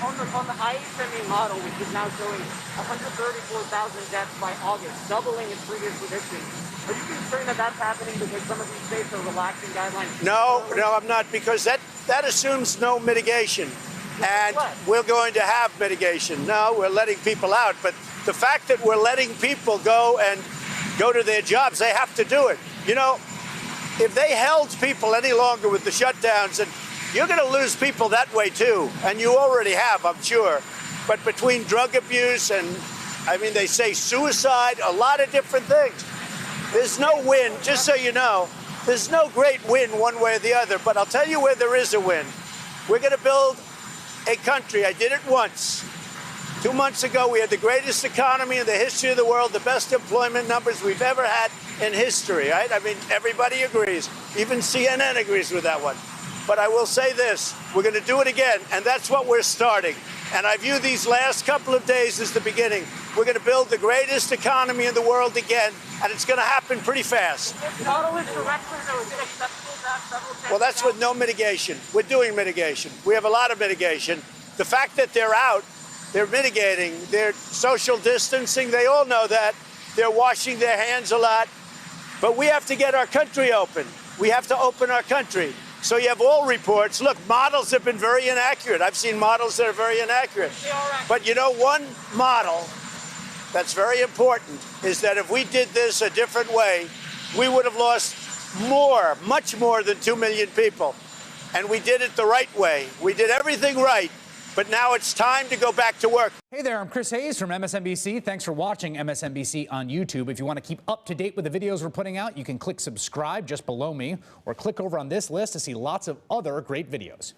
on the IHME model, which is now showing 134,000 deaths by August, doubling its previous prediction. Are you concerned that that's happening because some of these states are relaxing guidelines? No, I'm not, because that assumes no mitigation. And we're going to have mitigation. No, we're letting people out. But the fact that we're letting people go and go to their jobs, they have to do it. You know, if they held people any longer with the shutdowns, and you're going to lose people that way too. And you already have, I'm sure. But between drug abuse and, I mean, they say suicide, a lot of different things. There's no win, just so you know, there's no great win one way or the other. But I'll tell you where there is a win. We're going to build a country. I did it once. 2 months ago, we had the greatest economy in the history of the world, the best employment numbers we've ever had in history, right? I mean, everybody agrees. Even CNN agrees with that one. But I will say this, we're going to do it again, and that's what we're starting. And I view these last couple of days as the beginning. We're going to build the greatest economy in the world again, and it's going to happen pretty fast. Well, that's with no mitigation. We're doing mitigation. We have a lot of mitigation. The fact that they're out, they're mitigating, they're social distancing, they all know that. They're washing their hands a lot. But we have to get our country open. We have to open our country. So you have all reports. Look, models have been very inaccurate. I've seen models that are very inaccurate. But you know, one model that's very important is that if we did this a different way, we would have lost more, much more than 2 million people. And we did it the right way. We did everything right. But now it's time to go back to work. Hey there, I'm Chris Hayes from MSNBC. Thanks for watching MSNBC on YouTube. If you want to keep up to date with the videos we're putting out, you can click subscribe just below me or click over on this list to see lots of other great videos.